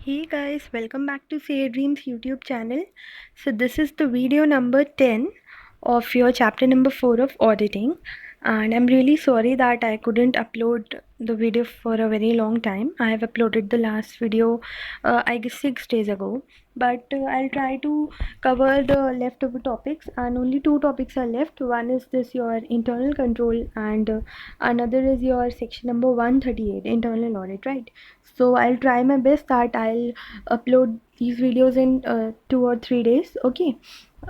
Hey guys, welcome back to Say Dreams YouTube channel. So this is the video number 10 of your chapter number 4 of auditing, and I'm really sorry that I couldn't upload the video for a very long time. I have uploaded the last video I guess 6 days ago, but I'll try to cover the leftover topics, and only two topics are left. One is this your internal control, and another is your section number 138 internal audit, right? So I'll try my best that I'll upload these videos in 2 or 3 days, okay?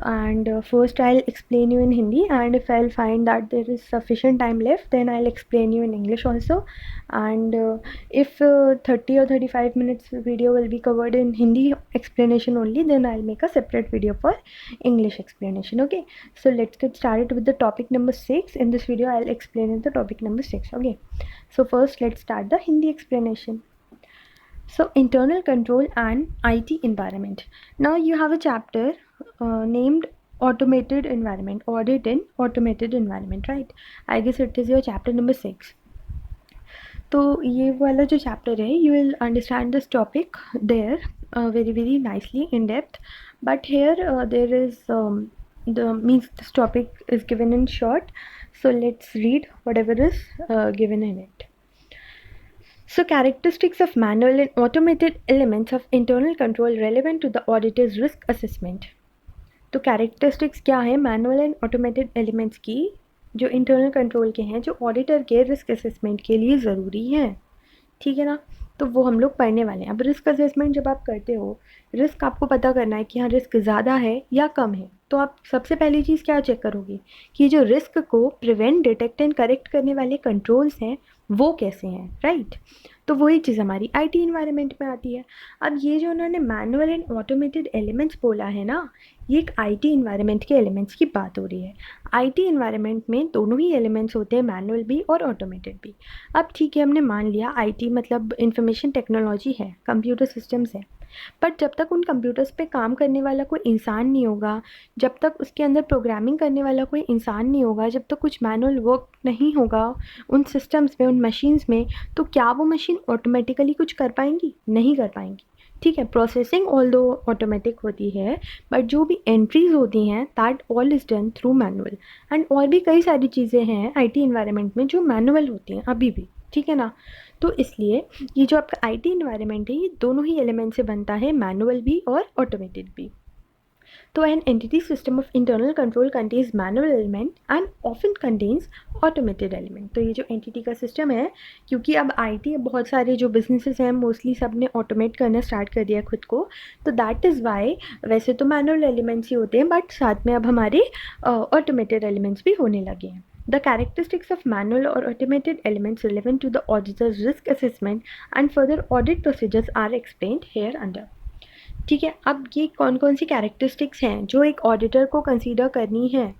And first I'll explain you in Hindi, and if I'll find that there is sufficient time left, then I'll explain you in English also. And if 30 or 35 minutes video will be covered in Hindi explanation only, then I'll make a separate video for English explanation, okay? So let's get started with the topic number 6. In this video I'll explain the topic number 6, okay? So first let's start the Hindi explanation. So internal control and IT environment. Now you have a chapter named automated environment, audit in automated environment, right? I guess it is your chapter number 6. तो ये वाला जो chapter है, you will understand this topic there very nicely in depth, but here there is this topic is given in short, so let's read whatever is given in it. So characteristics of manual and automated elements of internal control relevant to the auditor's risk assessment. तो characteristics क्या है manual and automated elements की जो internal control के हैं, जो auditor के risk assessment के लिए ज़रूरी हैं, ठीक है ना? तो वो हम लोग पढ़ने वाले हैं. अब रिस्क असेसमेंट जब आप करते हो, रिस्क आपको पता करना है कि हाँ रिस्क ज़्यादा है या कम है, तो आप सबसे पहली चीज़ क्या चेक करोगे कि जो रिस्क को प्रिवेंट, डिटेक्ट एंड करेक्ट करने वाले कंट्रोल्स हैं वो कैसे हैं, राइट? तो वही चीज़ हमारी आईटी इन्वायरमेंट में आती है. अब ये जो उन्होंने मैनुअल एंड ऑटोमेटेड एलिमेंट्स बोला है ना, ये एक आईटी इन्वायरमेंट के एलिमेंट्स की बात हो रही है. आईटी इन्वायरमेंट में दोनों ही एलिमेंट्स होते हैं, मैनुअल भी और ऑटोमेटेड भी. अब ठीक है, हमने मान लिया आईटी मतलब इंफॉर्मेशन टेक्नोलॉजी है, कंप्यूटर सिस्टम्स है, बट जब तक उन कंप्यूटर्स पे काम करने वाला कोई इंसान नहीं होगा, जब तक उसके अंदर प्रोग्रामिंग करने वाला कोई इंसान नहीं होगा, जब तक कुछ मैनुअल वर्क नहीं होगा उन सिस्टम्स में, उन मशीन्स में, तो क्या वो मशीन ऑटोमेटिकली कुछ कर पाएंगी? नहीं कर पाएंगी. ठीक है, प्रोसेसिंग ऑल दो ऑटोमेटिक होती है, बट जो भी एंट्रीज होती हैं that all is done through manual. And और भी कई सारी चीज़ें हैं आईटी इन्वायरमेंट में जो मैनुअल होती हैं अभी भी, ठीक है ना? तो इसलिए ये जो आपका आईटी इन्वायरमेंट है, ये दोनों ही एलिमेंट से बनता है, मैनुअल भी और ऑटोमेटेड भी. तो an entity system of internal control contains manual element and often contains automated element. तो ये जो एंटिटी का सिस्टम है, क्योंकि अब आईटी बहुत सारे जो बिजनेसेस हैं मोस्टली सब ने ऑटोमेट करना स्टार्ट कर दिया खुद को, तो दैट इज़ वाई वैसे तो मैनुअल एलिमेंट्स ही होते हैं, बट साथ में अब हमारे ऑटोमेटेड एलिमेंट्स भी होने लगे हैं. The characteristics of manual or automated elements relevant to the auditor's risk assessment and further audit procedures are explained here under. ठीक है, अब ये कौन कौन सी कैरेक्टरिस्टिक्स हैं जो एक ऑडिटर को कंसीडर करनी है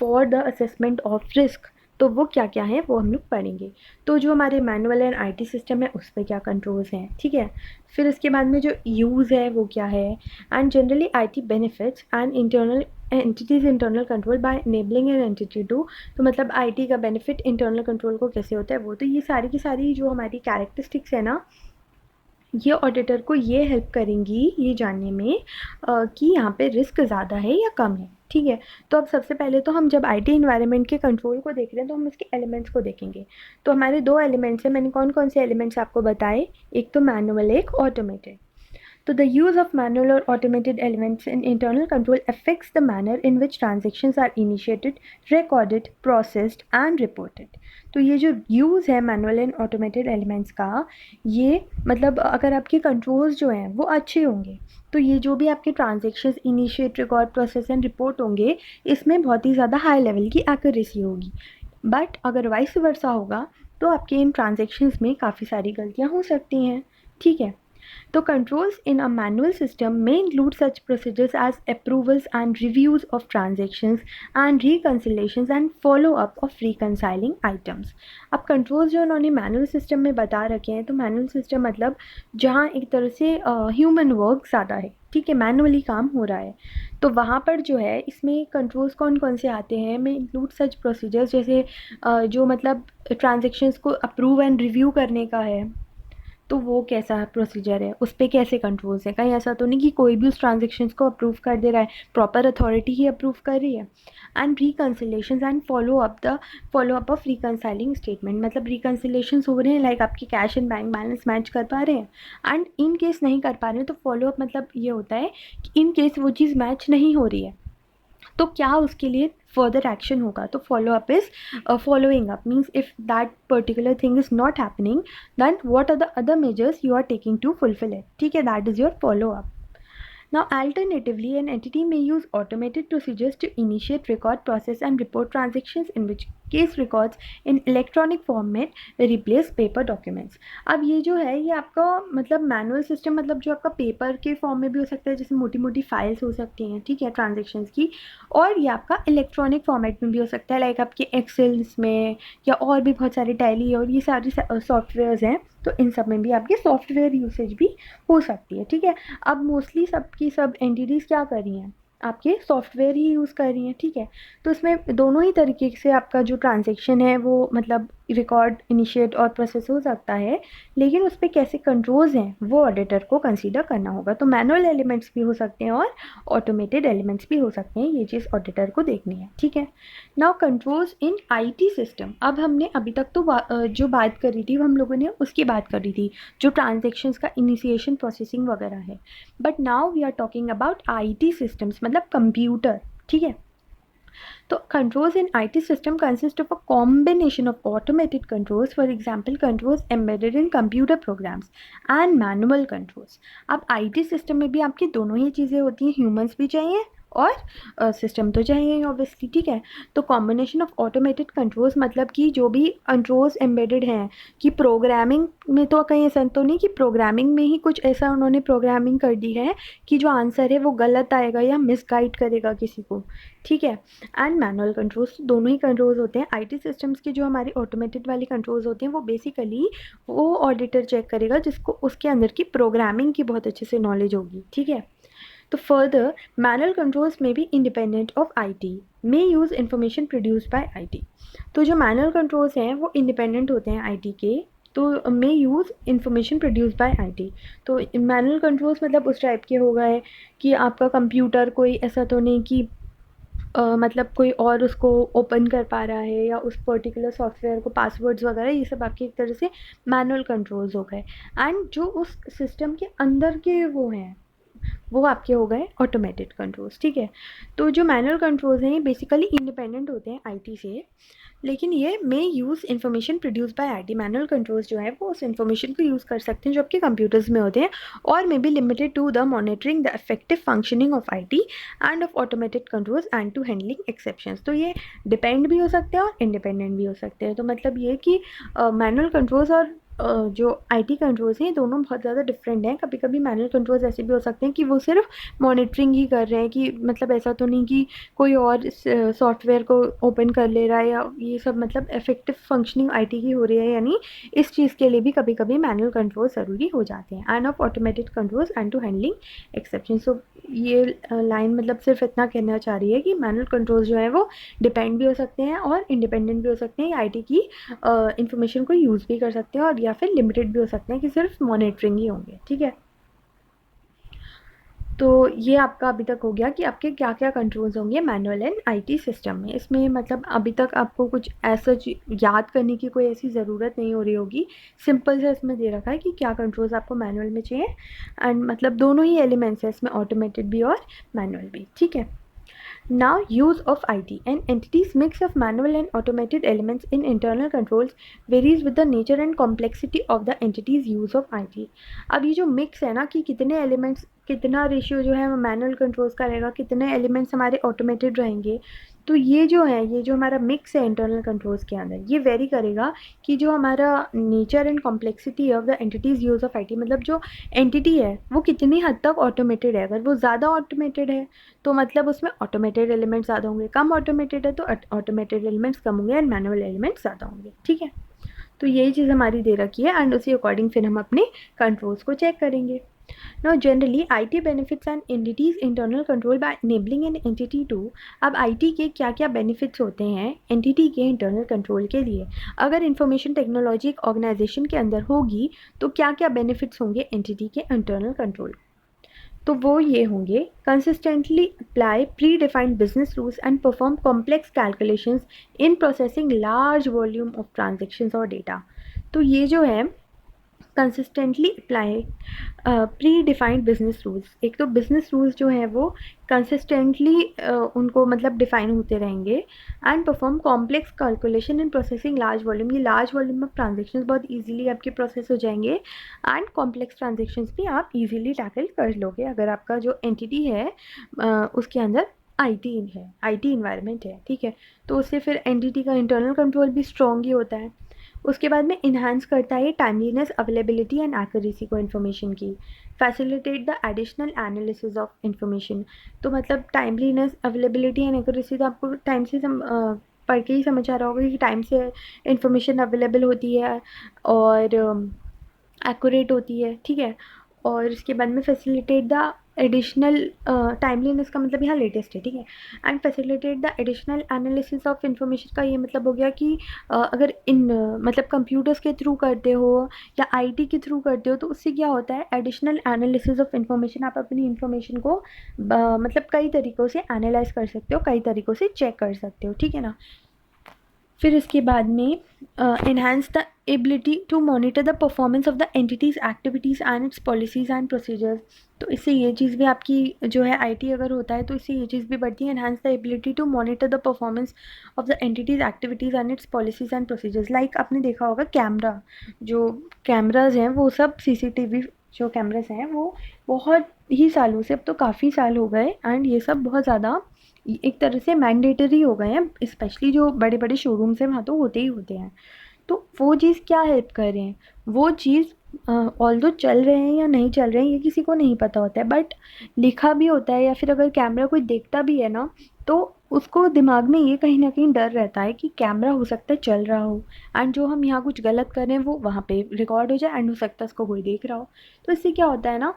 for the assessment of risk, तो वो क्या क्या है वो हम लोग पढ़ेंगे. तो जो हमारे मैनुअल एंड आईटी सिस्टम है उस पर क्या कंट्रोल्स हैं, ठीक है. फिर उसके बाद में जो यूज़ है वो क्या है, and generally IT benefits and internal entities internal control by enabling an entity to. तो मतलब आईटी का बेनिफिट इंटरनल कंट्रोल को कैसे होता है वो. तो ये सारी की सारी जो हमारी कैरेक्टरिस्टिक्स है ना, ये ऑडिटर को ये हेल्प करेंगी ये जानने में कि यहाँ पे रिस्क ज़्यादा है या कम है, ठीक है. तो अब सबसे पहले तो हम जब आईटी इन्वायरमेंट के कंट्रोल को देख रहे हैं तो हम इसके एलिमेंट्स को देखेंगे. तो हमारे दो एलिमेंट्स हैं, मैंने कौन कौन से एलिमेंट्स आपको बताए, एक तो मैनुअल, एक automated. So the use of manual or automated elements in internal control affects the manner in which transactions are initiated, recorded, processed and reported. तो ये जो यूज़ है मैनुअल एंड ऑटोमेटेड एलिमेंट्स का, ये मतलब अगर आपके कंट्रोल्स जो हैं वो अच्छे होंगे तो ये जो भी आपके transactions initiate, record, process and report होंगे, इसमें बहुत ही ज़्यादा हाई लेवल की एक्यूरेसी होगी. बट अगर वाइस वर्सा होगा तो आपके इन ट्रांजेक्शन्स में काफ़ी सारी गलतियाँ हो सकती हैं, ठीक है. तो controls in a manual system may include such procedures as approvals and reviews of transactions and reconciliations and follow-up of reconciling items. अब controls जो उन्होंने manual system में बता रखे हैं, तो manual system मतलब जहाँ एक तरह से human work ज़्यादा है, ठीक है, मैनुअली काम हो रहा है, तो वहाँ पर जो है इसमें कंट्रोल्स कौन कौन से आते हैं, में इंक्लूड सच प्रोसीजर्स जैसे जो मतलब ट्रांजेक्शन्स को अप्रूव एंड रिव्यू करने का है, तो वो कैसा प्रोसीजर है, उस पर कैसे कंट्रोल्स है, कहीं ऐसा तो नहीं कि कोई भी उस ट्रांजेक्शन्स को अप्रूव कर दे रहा है, प्रॉपर अथॉरिटी ही अप्रूव कर रही है। And reconciliation and follow up of reconciling statement, मतलब रिकन्सिलेशन हो रहे हैं, लाइक आपके cash and bank balance match कर पा रहे हैं। एंड इन केस नहीं कर पा रहे हैं तो फॉलो अप मतलब ये होता है कि इन केस वो चीज़ मैच नहीं हो रही है तो क्या उसके लिए फर्दर एक्शन होगा। तो follow up is following up means if that particular thing is not happening then what are the other measures you are taking to fulfil it, ठीक है, that is your follow up. Now, alternatively, an entity may use automated procedures to initiate, record, process, and report transactions, in which case records in electronic format replace paper documents. अब ये जो है ये आपका मतलब manual system, मतलब जो आपका पेपर के फॉर्म में भी हो सकता है, जैसे मोटी मोटी फाइल्स हो सकती हैं, ठीक है, ट्रांजेक्शन्स की, और ये आपका इलेक्ट्रॉनिक फॉर्मेट में भी हो सकता है, लाइक आपके एक्सेल्स में या और भी बहुत सारे टैली और ये सारे सॉफ्टवेयर्स हैं, तो इन सब में भी आपकी सॉफ्टवेयर यूसेज भी हो सकती है, ठीक है। अब मोस्टली सबकी सब एंटिटीज़ क्या कर रही हैं, आपके सॉफ्टवेयर ही यूज़ कर रही हैं, ठीक है। तो इसमें दोनों ही तरीके से आपका जो ट्रांजैक्शन है वो मतलब रिकॉर्ड, इनिशिएट और प्रोसेस हो सकता है, लेकिन उस पर कैसे कंट्रोल्स हैं वो ऑडिटर को कंसीडर करना होगा। तो मैनुअल एलिमेंट्स भी हो सकते हैं और ऑटोमेटेड एलिमेंट्स भी हो सकते हैं, ये चीज़ ऑडिटर को देखनी है, ठीक है। Now controls in IT system, अब हमने अभी तक तो जो बात करी थी वो हम लोगों ने उसकी बात करी थी जो ट्रांजेक्शन्स का इनिशिएशन, प्रोसेसिंग वगैरह है, but now we are talking about IT systems, मतलब कंप्यूटर, ठीक है। तो controls in IT system consist of a combination of automated controls, for example controls embedded in computer programs and manual controls. अब IT system में भी आपकी दोनों ही चीज़ें होती हैं, ह्यूमंस भी चाहिए और सिस्टम तो चाहिए ऑब्वियसली, ठीक है। तो कॉम्बिनेशन ऑफ ऑटोमेटेड कंट्रोल्स मतलब कि जो भी कंट्रोल्स एम्बेडेड हैं, कि प्रोग्रामिंग में तो कहीं ऐसा तो नहीं कि प्रोग्रामिंग में ही कुछ ऐसा उन्होंने प्रोग्रामिंग कर दी है कि जो आंसर है वो गलत आएगा या मिसगाइड करेगा किसी को, ठीक है। एंड मैनुअल कंट्रोल्स, दोनों ही कंट्रोल्स होते हैं। आईटी सिस्टम्स के जो हमारी ऑटोमेटेड वाली कंट्रोल्स होते हैं वो बेसिकली वो ऑडिटर चेक करेगा जिसको उसके अंदर की प्रोग्रामिंग की बहुत अच्छे से नॉलेज होगी, ठीक है। तो फर्दर मैनुअल कंट्रोल्स में भी independent of IT may use information produced by IT. तो जो मैनुअल कंट्रोल्स हैं वो इंडिपेंडेंट होते हैं आईटी के, तो मे use information produce by IT. तो मैनुअल कंट्रोल्स मतलब उस टाइप के हो गए कि आपका कंप्यूटर कोई ऐसा तो नहीं कि मतलब कोई और उसको ओपन कर पा रहा है या उस पर्टिकुलर सॉफ्टवेयर को पासवर्ड्स वगैरह, ये सब आपके एक तरह से मैनुअल कंट्रोल्स हो गए। एंड जो उस सिस्टम के अंदर के वो हैं वो आपके हो गए ऑटोमेटेड कंट्रोल्स, ठीक है। तो जो मैनुअल कंट्रोल्स हैं ये बेसिकली इंडिपेंडेंट होते हैं आईटी से, लेकिन ये मे use information produce by IT. Manual controls जो है वो उस इन्फॉर्मेशन को यूज़ कर सकते हैं जो आपके कंप्यूटर्स में होते हैं, और may be limited to the monitoring the effective functioning of IT and of automated controls and to handling exceptions. तो ये डिपेंड भी हो सकते हैं और इंडिपेंडेंट भी हो सकते हैं। तो मतलब ये कि मैनुअल कंट्रोल्स और जो आईटी कंट्रोल्स हैं ये दोनों बहुत ज़्यादा डिफरेंट हैं। कभी कभी मैनुअल कंट्रोल्स ऐसे भी हो सकते हैं कि वो सिर्फ मॉनिटरिंग ही कर रहे हैं, कि मतलब ऐसा तो नहीं कि कोई और सॉफ्टवेयर को ओपन कर ले रहा है या ये सब, मतलब इफेक्टिव फंक्शनिंग आईटी की हो रही है, यानी इस चीज़ के लिए भी कभी कभी मैनुअल कंट्रोल ज़रूरी हो जाते हैं। And of automated controls and to handling exception. So ये लाइन मतलब सिर्फ इतना कहना चाह रही है कि मैनुअल कंट्रोल्स जो है वो डिपेंड भी हो सकते हैं और इंडिपेंडेंट भी हो सकते हैं, आईटी की इंफॉर्मेशन को यूज़ भी कर सकते हैं, और या फिर लिमिटेड भी हो सकते हैं कि सिर्फ मॉनिटरिंग ही होंगे, ठीक है। तो ये आपका अभी तक हो गया कि आपके क्या क्या कंट्रोल्स होंगे मैनुअल एंड आईटी सिस्टम में। इसमें मतलब अभी तक आपको कुछ ऐसा याद करने की कोई ऐसी ज़रूरत नहीं हो रही होगी, सिंपल से इसमें दे रखा है कि क्या कंट्रोल्स आपको मैनुअल में चाहिए, एंड मतलब दोनों ही एलिमेंट्स हैं इसमें, ऑटोमेटेड भी और मैनुअल भी, ठीक है। Now, use of IT. An entity's mix of manual and automated elements in internal controls varies with the nature and complexity of the entity's use of IT. अब ये जो mix है ना कि कितने elements, कितना रेशियो जो है मैनुअल कंट्रोल्स का रहेगा, कितने एलिमेंट्स हमारे ऑटोमेटेड रहेंगे, तो ये जो है ये जो हमारा मिक्स है इंटरनल कंट्रोल्स के अंदर ये वेरी करेगा कि जो हमारा nature and complexity of the entities use of IT, मतलब जो एंटिटी है वो कितनी हद तक ऑटोमेटेड है। अगर वो ज़्यादा ऑटोमेटेड है तो मतलब उसमें ऑटोमेटेड एलिमेंट्स ज़्यादा होंगे, कम ऑटोमेटेड है तो ऑटोमेटेड एलिमेंट्स कम होंगे एंड मैनुअल एलिमेंट्स ज़्यादा होंगे, ठीक है। तो यही चीज़ हमारी दे रखी है एंड उसी अकॉर्डिंग फिर हम अपने कंट्रोल्स को चेक करेंगे। Now, generally, IT benefits an entity's internal control by enabling an entity to. अब IT के क्या क्या बेनिफिट्स होते हैं एंटिटी के इंटरनल कंट्रोल के लिए? अगर इंफॉर्मेशन टेक्नोलॉजी एक ऑर्गेनाइजेशन के अंदर होगी तो क्या क्या बेनिफिट्स होंगे एंटिटी के इंटरनल कंट्रोल? तो वो ये होंगे, consistently apply pre defined business rules and perform complex calculations in processing large volume of transactions और डेटा. तो ये जो है consistently apply pre defined business rules, एक तो बिजनेस रूल्स जो है वो कंसिस्टेंटली उनको मतलब डिफाइन होते रहेंगे. And perform complex calculation in processing large volume, ये लार्ज वॉल्यूम ऑफ ट्रांजेक्शन्स बहुत इजीली आपके प्रोसेस हो जाएंगे. एंड कॉम्प्लेक्स ट्रांजेक्शन्स भी आप इजीली टैकल कर लोगे अगर आपका जो एंटिटी है उसके अंदर आईटी है, आईटी इन्वायरमेंट है. ठीक है, तो उससे फिर एंटिटी का इंटरनल कंट्रोल भी स्ट्रॉन्ग ही होता है. उसके बाद में इन्हांस करता है टाइमलीनेस, अवेलेबिलिटी एंड एक्यूरेसी को इन्फॉर्मेशन की. Facilitate the additional analysis of information, तो मतलब टाइमलीनेस, अवेलेबिलिटी एंड एक्यूरेसी तो आपको टाइम से पढ़ के ही समझ आ रहा होगा कि टाइम से इन्फॉर्मेशन अवेलेबल होती है और एक्यूरेट होती है. ठीक है, और इसके बाद में फैसिलिटेट द एडिशनल, टाइमलीनेस का मतलब यहाँ लेटेस्ट है. ठीक है, and facilitate the additional analysis of information का ये मतलब हो गया कि अगर इन मतलब कंप्यूटर्स के थ्रू करते हो या आईटी के थ्रू करते हो तो उससे क्या होता है, एडिशनल एनालिसिस ऑफ इन्फॉर्मेशन, आप अपनी इन्फॉर्मेशन को मतलब कई तरीक़ों से एनालाइज कर सकते हो, कई तरीक़ों से चेक कर सकते हो. ठीक है ना. फिर इसके बाद में enhance the ability to monitor the performance of the entity's activities and its policies and procedures. तो इससे ये चीज़ भी आपकी जो है आईटी अगर होता है तो इससे ये चीज़ भी बढ़ती है, enhance the ability to monitor the performance of the entity's activities and its policies and procedures. Like आपने देखा होगा कैमरा, जो कैमराज हैं वो सब सीसीटीवी जो कैमराज हैं वो बहुत ही सालों से, अब तो काफ़ी साल हो गए, एंड ये सब बहुत ज़्यादा एक तरह से मैंडेटरी हो गए हैं, स्पेशली जो बड़े बड़े शोरूम्स हैं वहाँ तो होते ही होते हैं. तो वो चीज़ क्या हेल्प कर रहे हैं, वो चीज़ ऑल्दो चल रहे हैं या नहीं चल रहे हैं ये किसी को नहीं पता होता है, बट लिखा भी होता है या फिर अगर कैमरा कोई देखता भी है ना तो उसको दिमाग में ये कहीं ना कहीं डर रहता है कि कैमरा हो सकता है चल रहा हो, एंड जो हम यहाँ कुछ गलत कर रहे हैं वो वहाँ पे रिकॉर्ड हो जाए, एंड हो सकता है उसको कोई देख रहा हो. तो इससे क्या होता है ना,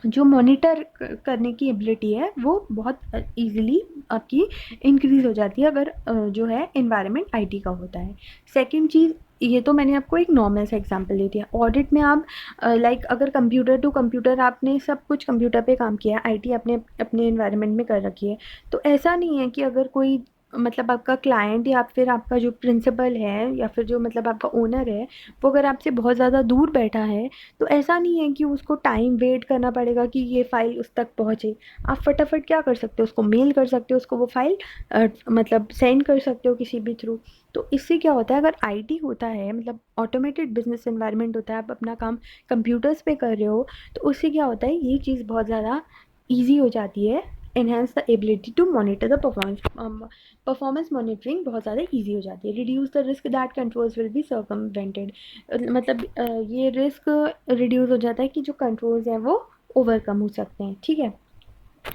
जो मॉनिटर करने की एबिलिटी है वो बहुत ईज़िली आपकी इंक्रीज़ हो जाती है अगर जो है एनवायरनमेंट आईटी का होता है. सेकंड चीज़, ये तो मैंने आपको एक नॉर्मल सा एग्जांपल दे दिया. ऑडिट में आप लाइक अगर कंप्यूटर टू कंप्यूटर आपने सब कुछ कंप्यूटर पे काम किया, आईटी आपने अपने एनवायरनमेंट में कर रखी है, तो ऐसा नहीं है कि अगर कोई मतलब आपका क्लाइंट या फिर आपका जो प्रिंसिपल है या फिर जो मतलब आपका ओनर है वो अगर आपसे बहुत ज़्यादा दूर बैठा है तो ऐसा नहीं है कि उसको टाइम वेट करना पड़ेगा कि ये फ़ाइल उस तक पहुँचे. आप फटाफट क्या कर सकते हो, उसको मेल कर सकते हो, उसको वो फ़ाइल मतलब सेंड कर सकते हो किसी भी थ्रू. तो इससे क्या होता है, अगर आईटी होता है मतलब ऑटोमेटेड बिजनेस एनवायरनमेंट होता है, आप अपना काम कंप्यूटर्स पे कर रहे हो, तो उससे क्या होता है ये चीज़ बहुत ज़्यादा ईजी हो जाती है. enhance the ability to monitor the performance monitoring बहुत ज़्यादा ईजी हो जाती है. reduce the risk that controls will be circumvented, मतलब ये रिस्क रिड्यूस हो जाता है कि जो कंट्रोल्स हैं वो ओवरकम हो सकते हैं. ठीक है,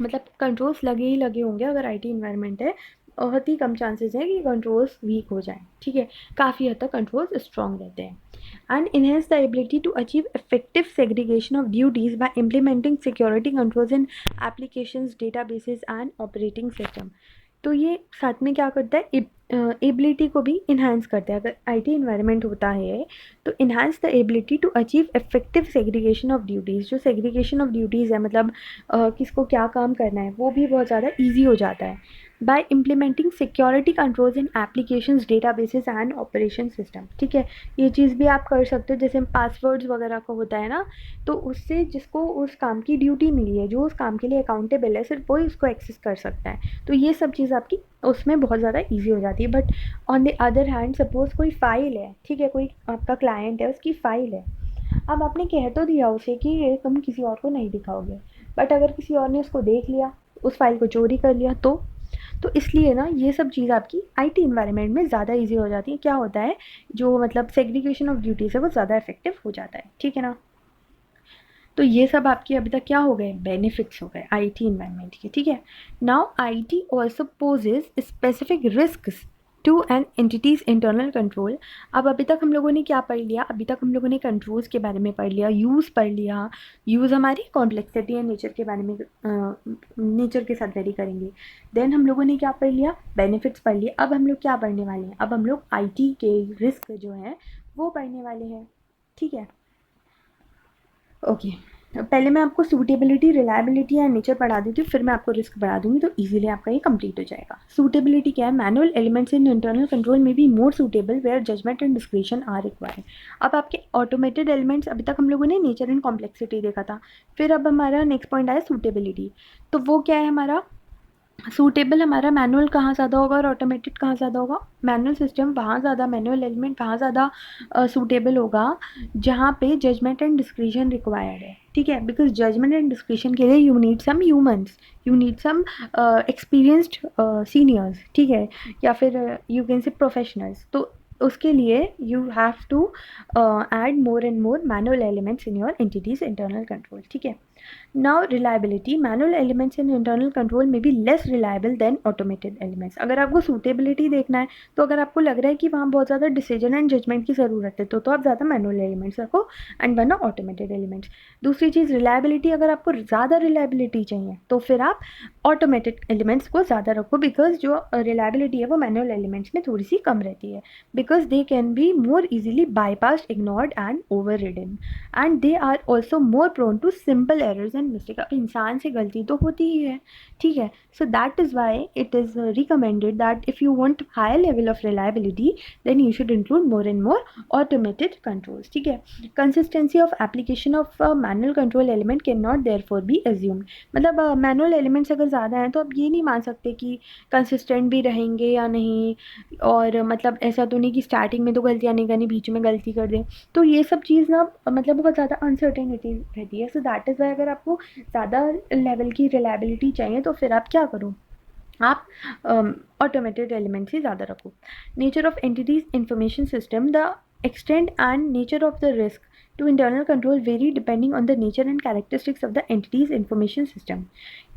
मतलब कंट्रोल्स लगे ही लगे होंगे, अगर आईटी इन्वायरमेंट है बहुत ही कम चांसेस है कि कंट्रोल्स वीक हो जाएं. ठीक है, काफ़ी हद तक कंट्रोल्स स्ट्रॉन्ग रहते हैं. And enhance the ability to achieve effective segregation of duties by implementing security controls in applications, databases and operating system. तो ये साथ में क्या करता है, एबिलिटी को भी इन्हांस करता है. अगर आईटी इन्वायरमेंट होता है तो enhance the ability to achieve effective segregation of duties. जो सेग्रीगेशन ऑफ ड्यूटीज़ है मतलब किसको क्या काम करना है वो भी बहुत ज़्यादा ईजी हो जाता है. Bye implementing security controls in applications, databases and operation system. ठीक है, ये चीज़ भी आप कर सकते हो, जैसे पासवर्ड्स वगैरह का होता है ना, तो उससे जिसको उस काम की ड्यूटी मिली है, जो उस काम के लिए अकाउंटेबल है, सिर्फ वही उसको एक्सेस कर सकता है. तो ये सब चीज़ आपकी उसमें बहुत ज़्यादा ईजी हो जाती है. But on the other hand suppose कोई फ़ाइल है, ठीक है, कोई आपका क्लाइंट है, उसकी फ़ाइल है, अब आपने कह तो दिया उसे कि ये तुम किसी और को नहीं दिखाओगे, बट अगर किसी और ने उसको देख लिया, उस फाइल को चोरी कर लिया, तो इसलिए ना ये सब चीज़ आपकी आईटी इन्वायरमेंट में ज़्यादा इजी हो जाती है. क्या होता है, जो मतलब सेग्रीगेशन ऑफ ड्यूटीज़ है वो ज़्यादा इफेक्टिव हो जाता है. ठीक है ना. तो ये सब आपके अभी तक क्या हो गए, बेनिफिट्स हो गए आईटी इन्वायरमेंट के. ठीक है, now IT also poses specific risks to an entity's internal control. अब अभी तक हम लोगों ने क्या पढ़ लिया, अभी तक हम लोगों ने कंट्रोल्स के बारे में पढ़ लिया, यूज़ पढ़ लिया, यूज़ हमारी कॉम्प्लेक्सिटी एंड नेचर के बारे में नेचर के साथ वेरी करेंगे। देन हम लोगों ने क्या पढ़ लिया, बेनिफिट्स पढ़ लिए। अब हम लोग क्या पढ़ने वाले हैं, अब हम लोग IT के रिस्क जो हैं वो पढ़ने वाले हैं, ठीक है। ओके पहले मैं आपको सूटेबिलिटी, रिलायबिलिटी एंड नेचर पढ़ा देती हूँ, फिर मैं आपको रिस्क पढ़ा दूँगी, तो इजीली आपका ये कंप्लीट हो जाएगा। सूटेबिलिटी क्या है, manual elements in internal control में be more suitable where judgement and discretion are required. अब आपके ऑटोमेटेड एलिमेंट्स, अभी तक हम लोगों ने नेचर एंड कॉम्प्लेक्सिटी देखा था, फिर अब हमारा नेक्स्ट पॉइंट आया सूटेबिलिटी। तो वो क्या है हमारा, सूटेबल हमारा मैनुअल कहाँ ज़्यादा होगा और ऑटोमेटेड कहाँ ज़्यादा होगा। मैनुअल सिस्टम वहाँ ज़्यादा, मैनुअल एलिमेंट वहाँ ज़्यादा सूटेबल होगा जहाँ पे जजमेंट एंड डिस्क्रिशन रिक्वायर्ड है, ठीक है। बिकॉज जजमेंट एंड डिस्क्रिशन के लिए you need some humans, you need some experienced seniors, ठीक है, या फिर यू कैन से प्रोफेशनल्स। तो उसके लिए you have to add more and more manual elements in your entities internal control, ठीक है। Now reliability, manual elements in internal control में be less reliable than automated elements. अगर आपको suitability देखना है, तो अगर आपको लग रहा है कि वहाँ बहुत ज़्यादा डिसीजन एंड जजमेंट की ज़रूरत है, तो आप ज़्यादा मैनुअल एलिमेंट्स रखो एंड वरना ऑटोमेटेड एलिमेंट्स। दूसरी चीज़ रिलायबिलिटी, अगर आपको ज़्यादा रिलायबिलिटी चाहिए तो फिर आप ऑटोमेटेड एलिमेंट्स को ज़्यादा रखो, बिकॉज जो रिलायबिलिटी है वो मैनुअल एलिमेंट्स में थोड़ी सी कम रहती है, because they can be more easily bypassed, ignored and overridden, and they are also more prone to simple errors and mistake. अब इंसान से गलती तो होती ही है, ठीक है। So that is why it is recommended that if you want higher level of reliability then you should include more and more automated controls, ठीक है। Consistency of application of manual control element can not therefore be assumed. मतलब manual elements अगर ज़्यादा हैं तो आप ये नहीं मान सकते कि कंसिस्टेंट भी रहेंगे या नहीं, और मतलब ऐसा तो नहीं कि स्टार्टिंग में तो गलतियाँ नहीं करनी, बीच में गलती कर दें, तो ये सब चीज़ ना मतलब बहुत ज़्यादा अनसर्टेनिटी रहती है। सो दैट इज़ वाई अगर आपको ज़्यादा लेवल की रिलायबिलिटी चाहिए तो फिर आप क्या करो, आप ऑटोमेटेड एलिमेंट्स ही ज़्यादा रखो। Nature of entities information system, the extent and nature of the risk to internal control vary depending on the nature and characteristics of the entity's information system।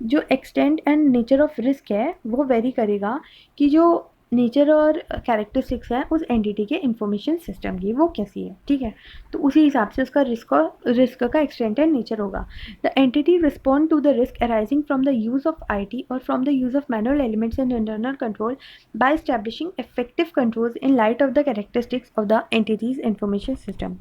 जो extent and nature of risk है वो vary करेगा कि जो nature और characteristics है उस entity के इंफॉर्मेशन सिस्टम की वो कैसी है, ठीक है। तो उसी हिसाब से उसका रिस्क का एक्सटेंट एंड नेचर होगा। The entity respond to the risk arising from the use of IT और from the use of manual elements in internal control by establishing effective controls in light of the characteristics of the entity's information system.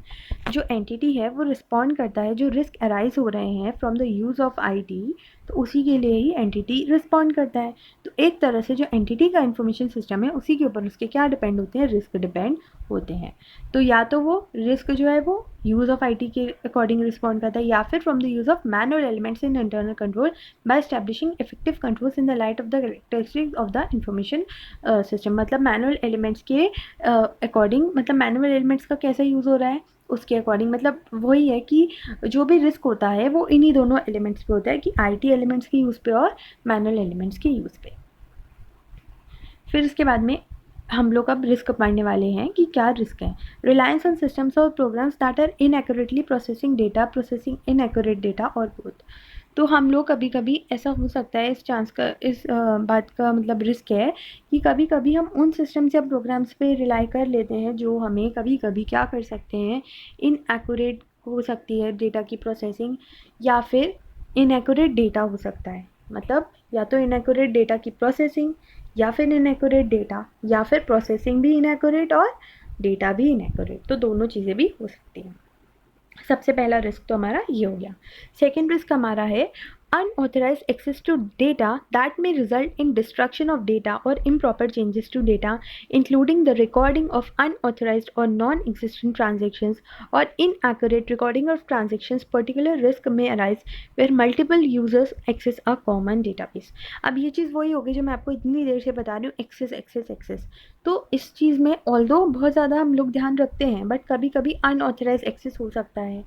जो entity है वो respond करता है जो risk arise हो रहे हैं from the use of IT, तो उसी के लिए ही एंटिटी रिस्पॉन्ड करता है। तो एक तरह से जो एंटिटी का इंफॉर्मेशन सिस्टम है उसी के ऊपर उसके क्या डिपेंड होते हैं, रिस्क डिपेंड होते हैं। तो या तो वो रिस्क जो है वो यूज़ ऑफ IT के अकॉर्डिंग रिस्पॉन्ड करता है, या फिर from the use of manual elements in internal control by establishing effective controls in the light of the characteristics of the information system. मतलब मैनुअल एलिमेंट्स के अकॉर्डिंग, मतलब manual elements का कैसा यूज़ हो रहा है उसके अकॉर्डिंग, मतलब वही है कि जो भी रिस्क होता है वो इन्हीं दोनों एलिमेंट्स पे होता है, कि IT एलिमेंट्स के यूज़ पे और मैनुअल एलिमेंट्स के यूज़ पे। फिर इसके बाद में हम लोग अब रिस्क पढ़ने वाले हैं कि क्या रिस्क है। रिलायंस ऑन सिस्टम्स और programs that are inaccurately processing data, processing inaccurate data और बोथ। तो हम लोग कभी कभी ऐसा हो सकता है, इस बात का मतलब रिस्क है कि कभी कभी हम उन सिस्टम्स या प्रोग्राम्स पे रिलाई कर लेते हैं जो हमें कभी कभी क्या कर सकते हैं, इनएक्यूरेट हो सकती है डेटा की प्रोसेसिंग, या फिर इनएक्यूरेट डेटा हो सकता है। मतलब या तो इनएक्यूरेट डेटा की प्रोसेसिंग, या फिर इनएक्यूरेट डेटा, या फिर प्रोसेसिंग भी इनएक्यूरेट और डेटा भी इनएक्यूरेट, तो दोनों चीज़ें भी हो सकती हैं। सबसे पहला रिस्क तो हमारा ये हो गया। सेकेंड रिस्क हमारा है unauthorized access to data that may result in destruction of data or improper changes to data, including the recording of unauthorized or non-existent transactions or inaccurate recording of transactions. Particular risk may arise where multiple users access a common database। अब ये चीज़ वही होगी जो मैं आपको इतनी देर से बता रही हूँ, एक्सेस। तो इस चीज़ में ऑल्दो बहुत ज़्यादा हम लोग ध्यान रखते हैं, बट कभी कभी अनऑथराइज एक्सेस हो सकता है,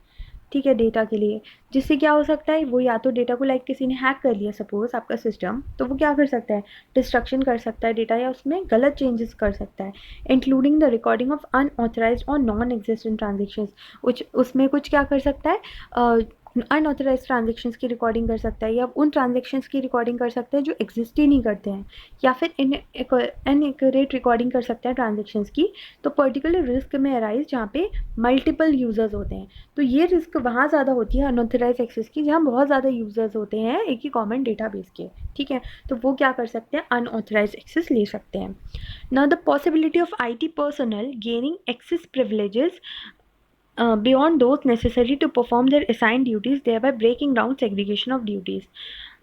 ठीक है, डेटा के लिए। जिससे क्या हो सकता है, वो या तो डेटा को लाइक किसी ने हैक कर लिया सपोज आपका सिस्टम, तो वो क्या कर सकता है, डिस्ट्रक्शन कर सकता है डेटा, या उसमें गलत चेंजेस कर सकता है। Including the recording of unauthorised और नॉन एग्जिस्टेंट ट्रांजेक्शन्स, उसमें कुछ क्या कर सकता है, अनऑथराइज ट्रांजेक्शन्स की रिकॉर्डिंग कर सकता है, या उन ट्रांजेक्शन्स की रिकॉर्डिंग कर सकता है जो एग्जिस्ट ही नहीं करते हैं, या फिर इनएक्यूरेट रिकॉर्डिंग कर सकता है ट्रांजेक्शन्स की। तो पर्टिकुलर रिस्क में अराइज जहाँ पे मल्टीपल यूज़र्स होते हैं, तो ये रिस्क वहाँ ज़्यादा होती है अनऑथराइज एक्सेस की, जहाँ बहुत ज़्यादा यूज़र्स होते हैं एक ही कॉमन डेटाबेस के, ठीक है। तो वो क्या कर सकते हैं, अनऑथराइज एक्सेस ले सकते हैं। Now the possibility of IT personnel gaining access privileges beyond those necessary to perform their assigned duties, thereby breaking down segregation of duties.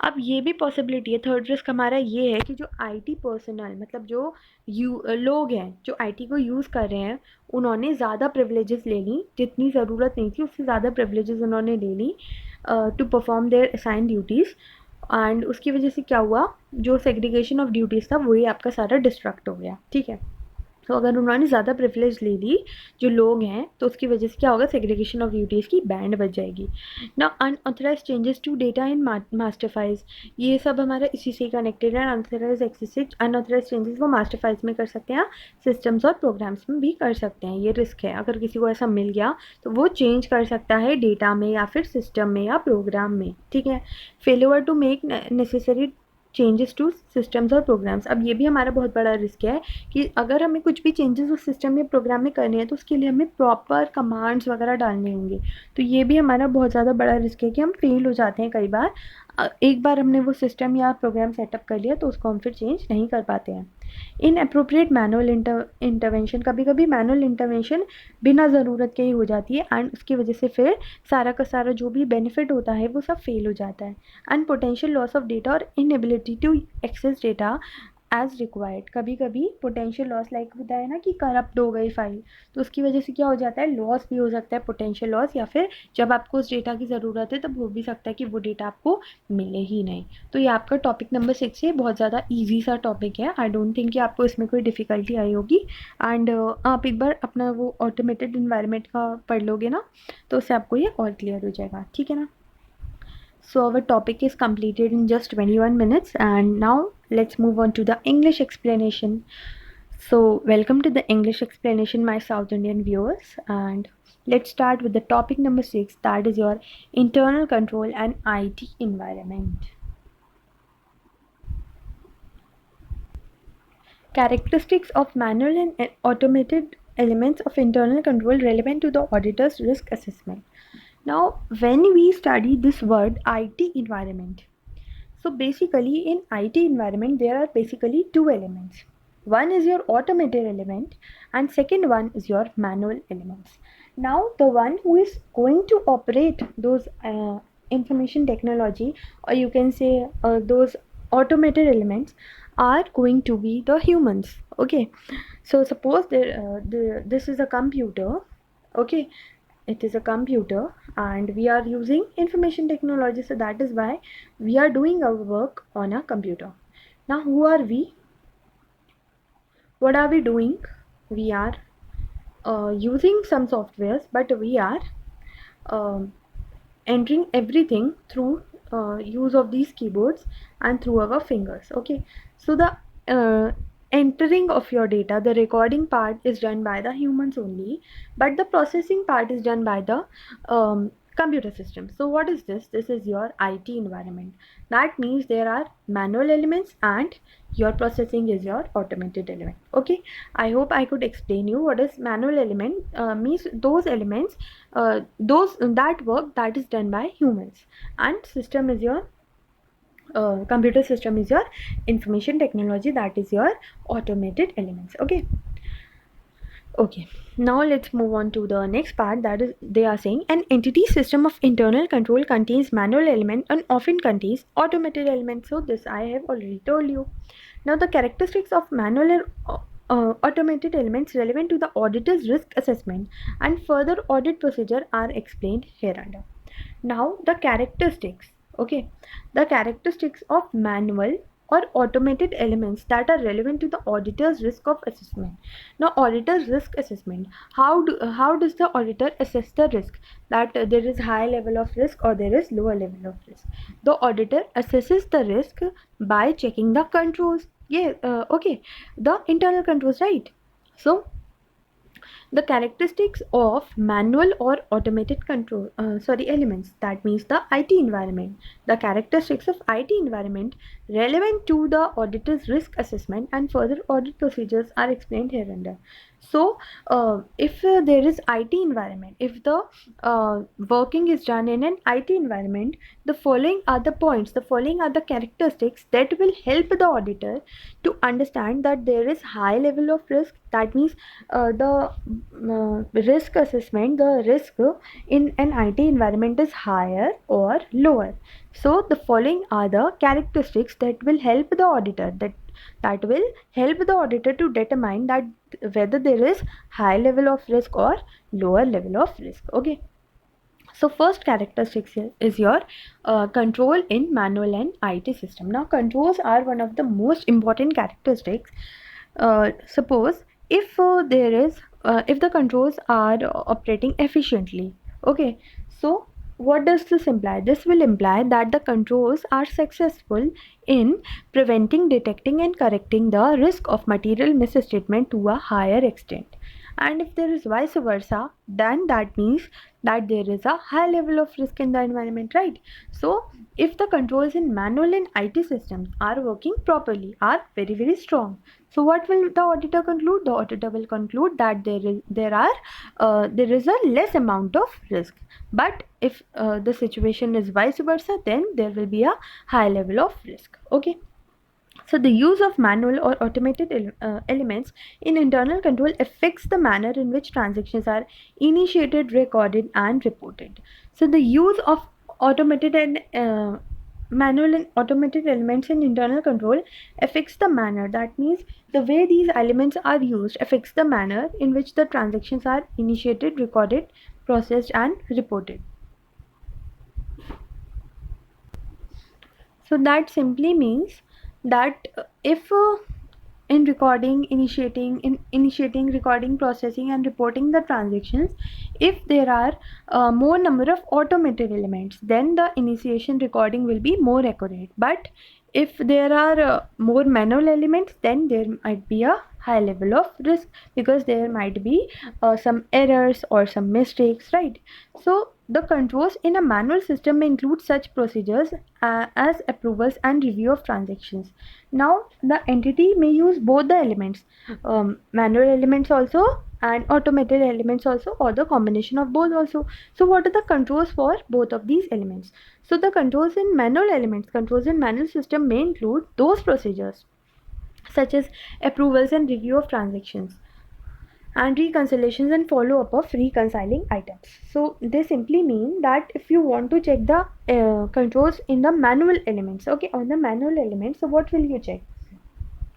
अब ये भी पॉसिबिलिटी है, थर्ड रिस्क हमारा ये है कि जो IT पर्सनल मतलब जो लोग हैं जो IT को यूज़ कर रहे हैं, उन्होंने ज़्यादा प्रिविलेजेस ले ली, जितनी ज़रूरत नहीं थी उससे ज़्यादा प्रिविलेजेस उन्होंने ले ली to perform their assigned duties, and उसकी वजह से क्या हुआ, जो सेग्रीगेशन ऑफ ड्यूटीज़ था वही आपका सारा डिस्ट्रक्ट हो गया, ठीक है। तो अगर उन्होंने ज़्यादा प्रिविलेज ले ली जो लोग हैं, तो उसकी वजह से क्या होगा, सेग्रीगेशन ऑफ ड्यूटीज़ की बैंड बच जाएगी ना। Unauthorised changes to data in master files, ये सब हमारा इसी से कनेक्टेड है। अनऑथराइज एक्सेस से अनऑथराइज चेंजेस वो मास्टर फाइल्स में कर सकते हैं, सिस्टम्स और प्रोग्राम्स में भी कर सकते हैं। ये रिस्क है, अगर किसी को ऐसा मिल गया तो वो चेंज कर सकता है डेटा में या फिर सिस्टम में या प्रोग्राम में, ठीक है। Failure to make necessary changes to systems और प्रोग्राम्स, अब ये भी हमारा बहुत बड़ा रिस्क है कि अगर हमें कुछ भी चेंजेस उस सिस्टम या प्रोग्राम में करने हैं तो उसके लिए हमें प्रॉपर कमांड्स वगैरह डालने होंगे। तो ये भी हमारा बहुत ज़्यादा बड़ा रिस्क है कि हम फेल हो जाते हैं कई बार। एक बार हमने वो सिस्टम या प्रोग्राम सेटअप कर लिया तो उसको हम फिर चेंज नहीं कर पाते हैं। इनअप्रोप्रिएट मैनुअल इंटरवेंशन, कभी कभी मैनुअल इंटरवेंशन बिना ज़रूरत के ही हो जाती है, एंड उसकी वजह से फिर सारा का सारा जो भी बेनिफिट होता है वो सब फेल हो जाता है। And potential loss of data और inability to access data as required, कभी कभी पोटेंशियल लॉस लाइक होता है ना कि करप्ट हो गई फाइल, तो उसकी वजह से क्या हो जाता है, लॉस भी हो सकता है, पोटेंशियल लॉस, या फिर जब आपको उस डेटा की ज़रूरत है तब हो भी सकता है कि वो डेटा आपको मिले ही नहीं। तो ये आपका टॉपिक नंबर 6 है, बहुत ज़्यादा ईजी सा टॉपिक है, आई डोंट थिंक कि आपको इसमें कोई डिफ़िकल्टी आई होगी। एंड आप एक बार अपना वो ऑटोमेटेड इन्वायरमेंट का पढ़ लोगे ना, तो उससे आपको ये और क्लियर हो जाएगा, ठीक है ना। So our topic is completed in just 21 minutes, and now let's move on to the English explanation. So welcome to the English explanation, my South Indian viewers, and let's start with the topic number 6, that is your internal control and IT environment. Characteristics of manual and automated elements of internal control relevant to the auditor's risk assessment. Now, when we study this word IT environment, so basically in IT environment there are basically two elements. One is your automated element and second one is your manual elements. Now the one who is going to operate those information technology, or you can say those automated elements, are going to be the humans. Okay, so suppose this is a computer. Okay, it is a computer and we are using information technology, so that is why we are doing our work on a computer. Now who are we, what are we doing? We are using some softwares, but we are entering everything through use of these keyboards and through our fingers. Okay, so the entering of your data, the recording part is done by the humans only, but the processing part is done by the computer system. So what is this? This is your IT environment. That means there are manual elements and your processing is your automated element. Okay, I hope I could explain you what is manual element. Means those elements, those that work that is done by humans, and system is your computer system is your information technology, that is your automated elements. Okay, now let's move on to the next part, that is they are saying an entity system of internal control contains manual element and often contains automated elements. So this I have already told you. Now the characteristics of manual and automated elements relevant to the auditor's risk assessment and further audit procedure are explained hereunder. Now the characteristics, okay, the characteristics of manual or automated elements that are relevant to the auditor's risk of assessment. Now auditor's risk assessment, how does the auditor assess the risk, that there is high level of risk or there is lower level of risk? The auditor assesses the risk by checking the controls. Yeah, okay, the internal controls, right? So The characteristics of manual or automated elements, that means the IT environment. The characteristics of IT environment relevant to the auditor's risk assessment and further audit procedures are explained hereunder. So if there is IT environment, if the working is done in an IT environment, the following are the points, the following are the characteristics that will help the auditor to understand that there is high level of risk. That means the risk assessment, the risk in an IT environment is higher or lower. So the following are the characteristics that will help the auditor, that will help the auditor to determine that whether there is high level of risk or lower level of risk. Okay, so first characteristics is your control in manual and IT system. Now controls are one of the most important characteristics. Suppose if if the controls are operating efficiently. Okay, so what does this imply? This will imply that the controls are successful in preventing, detecting and correcting the risk of material misstatement to a higher extent. And if there is vice versa, then that means that there is a high level of risk in the environment, right? So if the controls in manual and IT systems are working properly, are very very strong, so what will the auditor conclude? The auditor will conclude that there is a less amount of risk. But if the situation is vice versa, then there will be a high level of risk. Okay, so the use of manual or automated elements in internal control affects the manner in which transactions are initiated, recorded and reported. So the use of automated and manual and automated elements in internal control affects the manner, that means the way these elements are used affects the manner in which the transactions are initiated, recorded, processed and reported. So that simply means that if in initiating, recording, processing and reporting the transactions, if there are more number of automated elements, then the initiation, recording will be more accurate. But if there are more manual elements, then there might be a high level of risk, because there might be some errors or some mistakes, right? So the controls in a manual system may include such procedures as approvals and review of transactions. Now the entity may use both the elements, manual elements also and automated elements also, or the combination of both also. So what are the controls for both of these elements? So the controls in manual system may include those procedures such as approvals and review of transactions, and reconciliations and follow-up of reconciling items. So they simply mean that if you want to check the controls in the manual elements, okay, on the manual elements, so what will you check?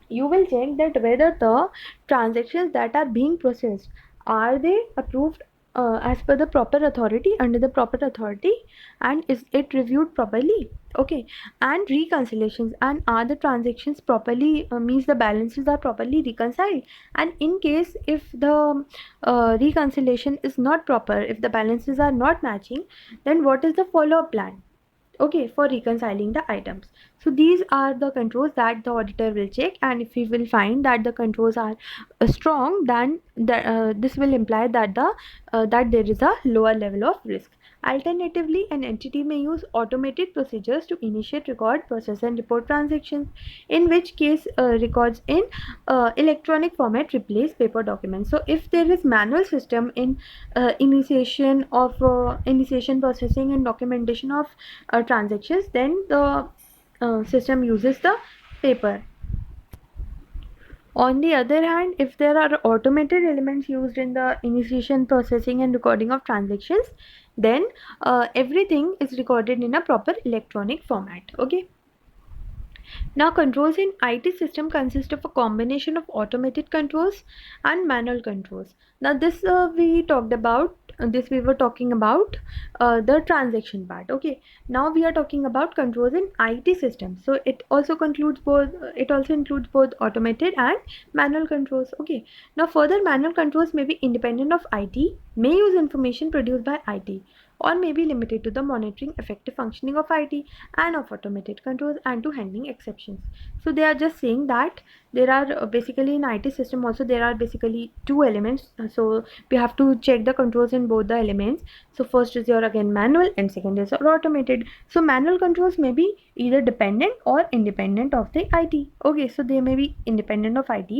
You will check that whether the transactions that are being processed, are they approved as per the proper authority, under the proper authority, and is it reviewed properly? Okay, and reconciliations, and are the transactions properly means the balances are properly reconciled, and in case if the reconciliation is not proper, if the balances are not matching, then what is the follow-up plan, okay, for reconciling the items? So these are the controls that the auditor will check, and if he will find that the controls are strong, then this will imply that there is a lower level of risk. Alternatively, an entity may use automated procedures to initiate, record, process and report transactions, in which case records in electronic format replace paper documents. So if there is manual system in initiation, processing and documentation of transactions, then the system uses the paper. On the other hand, if there are automated elements used in the initiation, processing and recording of transactions, then everything is recorded in a proper electronic format. Okay. Now controls in IT system consist of a combination of automated controls and manual controls. Now this we were talking about the transaction part. Okay, now we are talking about controls in IT systems. So it also includes both automated and manual controls. Okay, now further, manual controls may be independent of IT, may use information produced by IT. or may be limited to the monitoring effective functioning of IT and of automated controls and to handling exceptions. So they are just saying that there are basically in IT system also there are basically two elements. So we have to check the controls in both the elements. So first is your again manual and second is your automated. So manual controls may be either dependent or independent of the IT. Okay, so they may be independent of IT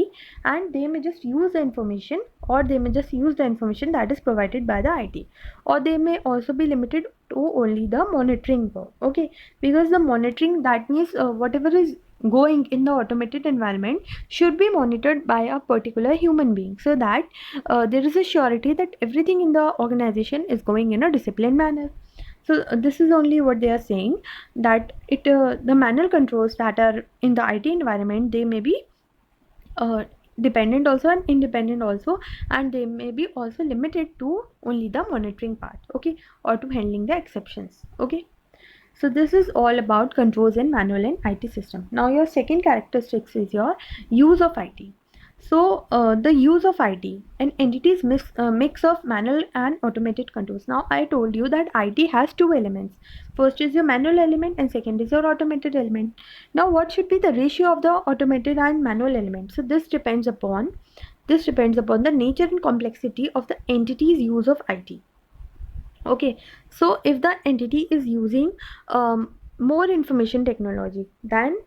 and they may just use the information, or they may just use the information that is provided by the IT, or they may also be limited to only the monitoring work. Okay, because the monitoring, that means whatever is going in the automated environment should be monitored by a particular human being, so that there is a surety that everything in the organization is going in a disciplined manner. So this is only what they are saying, that the manual controls that are in the IT environment, they may be uh, dependent also and independent also, and they may be also limited to only the monitoring part, okay, or to handling the exceptions. Okay, so this is all about controls in manual and IT system. Now your second characteristics is your use of IT. So the use of IT, an entity's mix of manual and automated controls. Now I told you that IT has two elements. First is your manual element and second is your automated element. Now what should be the ratio of the automated and manual element? So this depends upon the nature and complexity of the entity's use of IT. Okay, so if the entity is using more information technology, then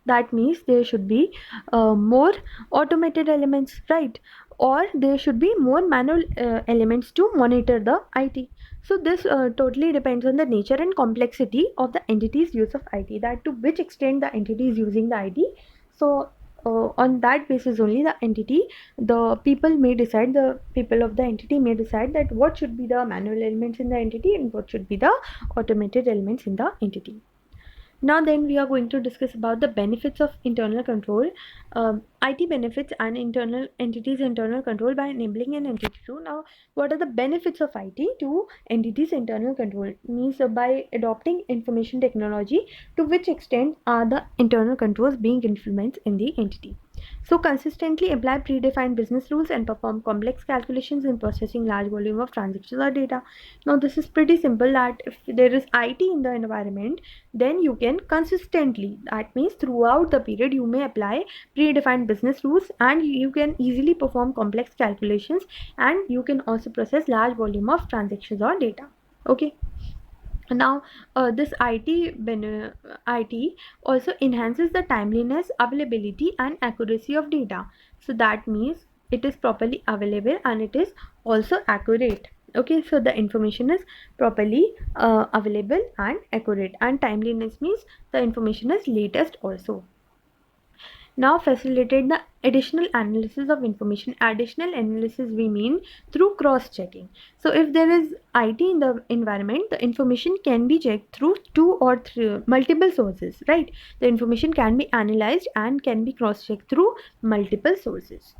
that means there should be more automated elements, right? Or there should be more manual elements to monitor the IT. So this totally depends on the nature and complexity of the entity's use of IT, that to which extent the entity is using the IT. So on that basis only the people of the entity may decide that what should be the manual elements in the entity and what should be the automated elements in the entity. Now then we are going to discuss about the benefits of internal control. IT benefits an internal entity's internal control by enabling an entity to. Now what are the benefits of IT to entity's internal control? Means by adopting information technology, to which extent are the internal controls being implemented in the entity? So consistently apply predefined business rules and perform complex calculations in processing large volume of transactions or data. Now this is pretty simple, that if there is IT in the environment, then you can consistently, that means throughout the period, you may apply predefined business rules and you can easily perform complex calculations, and you can also process large volume of transactions or data. Okay. Now this IT also enhances the timeliness, availability and accuracy of data. So that means it is properly available and it is also accurate. Okay, so the information is properly available and accurate, and timeliness means the information is latest also. Now facilitate the additional analysis of information. Additional analysis we mean through cross-checking. So if there is IT in the environment, the information can be checked through two or three multiple sources, right? The information can be analyzed and can be cross-checked through multiple sources.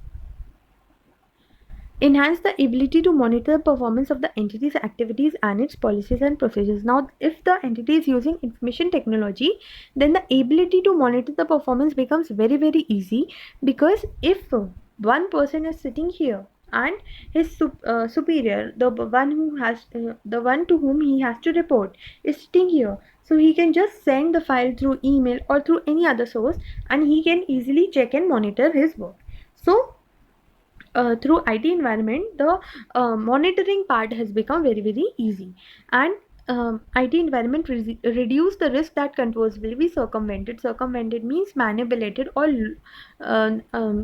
Enhance the ability to monitor the performance of the entity's activities and its policies and procedures. Now, if the entity is using information technology, then the ability to monitor the performance becomes very, very easy, because if one person is sitting here and his superior, the one to whom he has to report, is sitting here, so he can just send the file through email or through any other source, and he can easily check and monitor his work. So through IT environment, the monitoring part has become very, very easy, and IT environment reduce the risk that controls will be circumvented. Circumvented means manipulated, or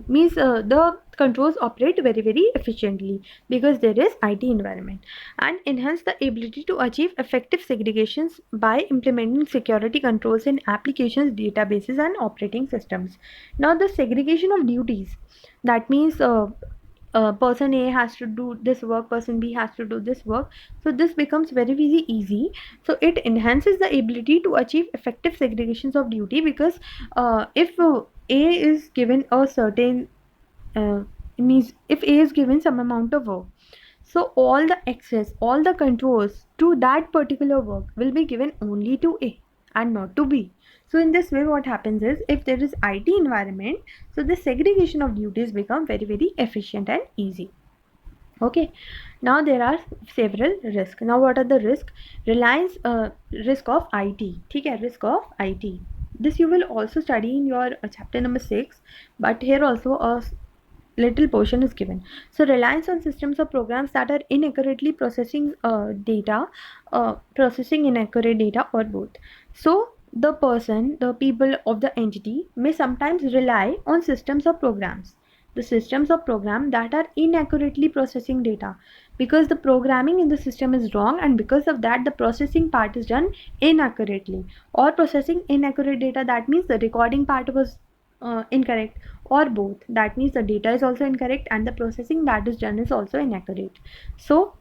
means the controls operate very, very efficiently because there is IT environment. And enhance the ability to achieve effective segregations by implementing security controls in applications, databases and operating systems. Now the segregation of duties, that means person A has to do this work, person B has to do this work. So this becomes very, very easy. So it enhances the ability to achieve effective segregations of duty, because if A is given a certain means if A is given some amount of work, so all the access, all the controls to that particular work will be given only to A and not to B. So in this way, what happens is, if there is IT environment, so the segregation of duties become very, very efficient and easy. Okay, now there are several risks. Now what are the risks? Reliance, risk of IT. ठीक है, risk of IT. This you will also study in your chapter number 6, but here also a little portion is given. So reliance on systems or programs that are inaccurately processing inaccurate data, or both. So the people of the entity may sometimes rely on systems or programs, the systems or program that are inaccurately processing data, because the programming in the system is wrong, and because of that the processing part is done inaccurately. Or processing inaccurate data, that means the recording part was incorrect, or both, that means the data is also incorrect and the processing that is done is also inaccurate. So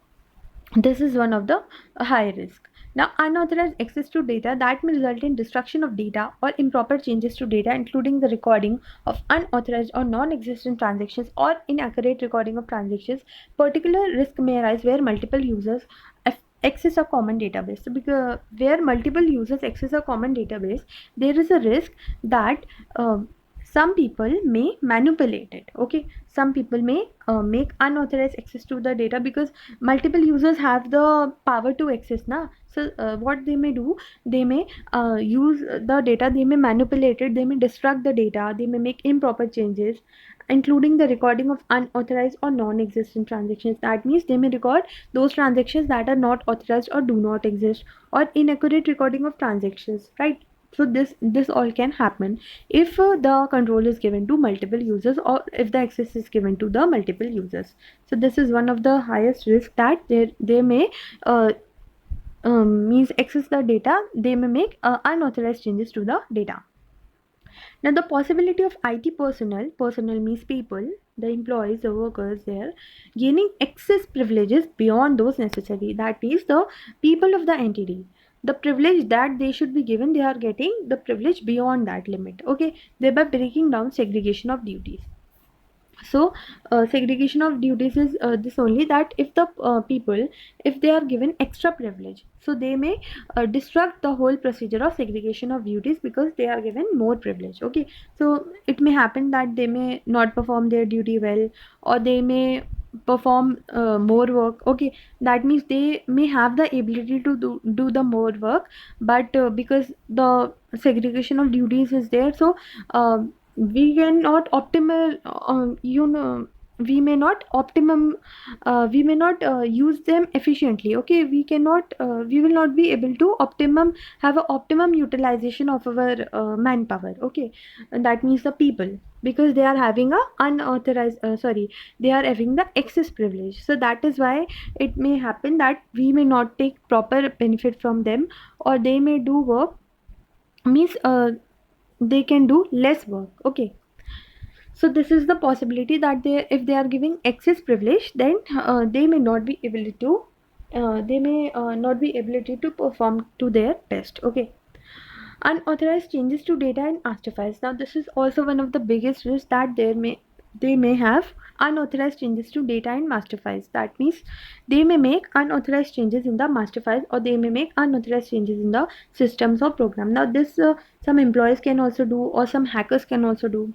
this is one of the high risk. Now, unauthorized access to data that may result in destruction of data or improper changes to data, including the recording of unauthorized or non-existent transactions or inaccurate recording of transactions. Particular risk may arise where multiple users access a common database. So because where multiple users access a common database, there is a risk that some people may manipulate it. Okay, some people may make unauthorized access to the data, because multiple users have the power to access now. So what they may do, they may use the data, they may manipulate it, they may destruct the data, they may make improper changes, including the recording of unauthorized or non-existent transactions. That means they may record those transactions that are not authorized or do not exist, or inaccurate recording of transactions, right? So this all can happen if the control is given to multiple users, or if the access is given to the multiple users. So this is one of the highest risk, that they may means access the data, they may make unauthorized changes to the data. Now the possibility of IT personnel means people, the employees, the workers there, gaining excess privileges beyond those necessary. That means the people of the entity, the privilege that they should be given, they are getting the privilege beyond that limit. Okay, thereby breaking down segregation of duties. So segregation of duties is this only, that if the people, if they are given extra privilege, so they may disrupt the whole procedure of segregation of duties, because they are given more privilege. Okay, so it may happen that they may not perform their duty well, or they may perform more work. Okay, that means they may have the ability to do the more work, but because the segregation of duties is there, so we cannot optimal we may not use them efficiently. Okay, we will not be able to have a optimum utilization of our manpower. Okay, and that means the people, because they are having a they are having the excess privilege. So that is why it may happen that we may not take proper benefit from them, or they may do work, means they can do less work. Okay, so this is the possibility that if they are giving excess privilege, then they may not be able to not be ability to perform to their best. Okay, unauthorized changes to data and master files. Now this is also one of the biggest risks, that they may have unauthorized changes to data and master files. That means they may make unauthorized changes in the master files, or they may make unauthorized changes in the systems or program. Now this some employees can also do, or some hackers can also do.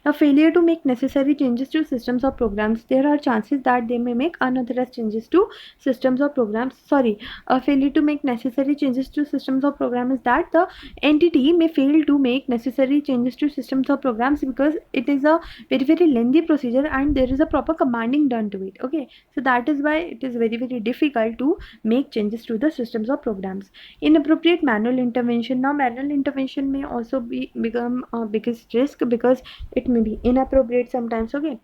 Now, failure to make necessary changes to systems or programs, there are chances that they may make unauthorized changes to systems or programs. Sorry, a failure to make necessary changes to systems or programs is that the entity may fail to make necessary changes to systems or programs, because it is a very lengthy procedure and there is a proper commanding done to it. Okay, so that is why it is very difficult to make changes to the systems or programs. Inappropriate manual intervention. Now manual intervention may also become a biggest risk, because it may be inappropriate sometimes. Okay,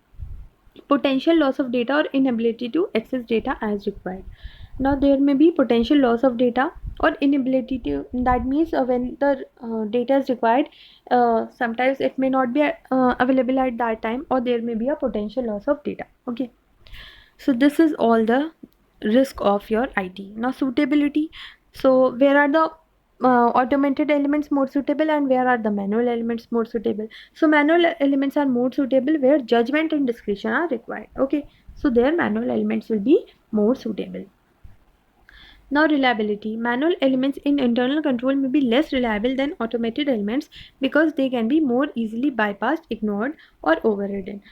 potential loss of data or inability to access data as required. Now there may be potential loss of data or inability to, that means when the data is required, sometimes it may not be available at that time, or there may be a potential loss of data. Okay, so this is all the risk of your IT. Now suitability. So where are the automated elements more suitable, and where are the manual elements more suitable? So manual elements are more suitable where judgment and discretion are required. Okay, so their manual elements will be more suitable. Now reliability. Manual elements in internal control may be less reliable than automated elements, because they can be more easily bypassed, ignored, or overridden.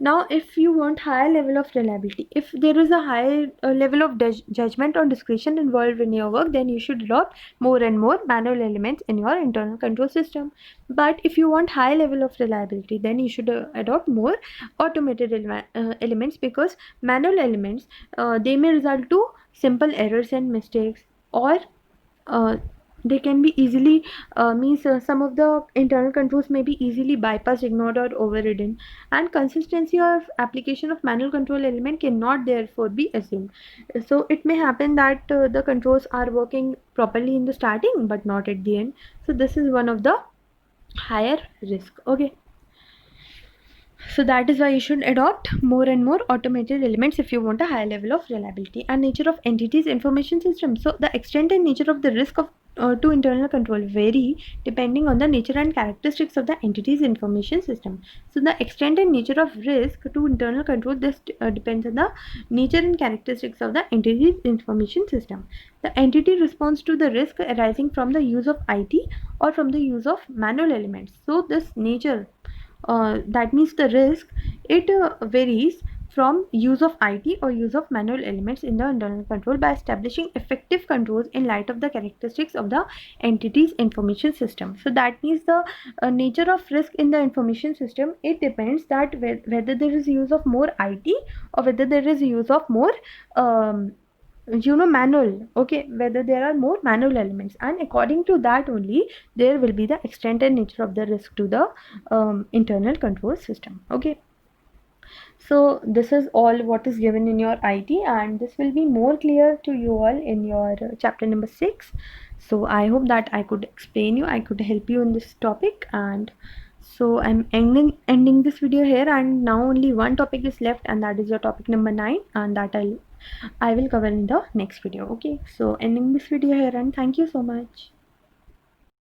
Now, if you want higher level of reliability, if there is a high level of judgment or discretion involved in your work, then you should adopt more and more manual elements in your internal control system. But if you want high level of reliability, then you should adopt more automated elements, because manual elements, they may result to simple errors and mistakes, or uh, they can be easily means some of the internal controls may be easily bypassed, ignored, or overridden, and consistency of application of manual control element cannot therefore be assumed. So it may happen that the controls are working properly in the starting but not at the end. So this is one of the higher risk. Okay, so that is why you should adopt more and more automated elements if you want a high level of reliability. And nature of entities information system. So the extent and nature of the risk of to internal control vary depending on the nature and characteristics of the entity's information system. So the extent and nature of risk to internal control, this depends on the nature and characteristics of the entity's information system. The entity responds to the risk arising from the use of IT or from the use of manual elements. So this nature, that means the risk, it varies from use of IT or use of manual elements in the internal control by establishing effective controls in light of the characteristics of the entity's information system. So that means the nature of risk in the information system, it depends that whether there is use of more IT or whether there is use of more manual. Okay, whether there are more manual elements, and according to that only there will be the extent and nature of the risk to the internal control system. Okay, so this is all what is given in your IT, and this will be more clear to you all in your chapter number 6. So I hope that I could explain you, I could help you in this topic. And so I'm ending this video here, and now only one topic is left, and that is your topic number 9, and that I will cover in the next video. Okay, so ending this video here, and thank you so much.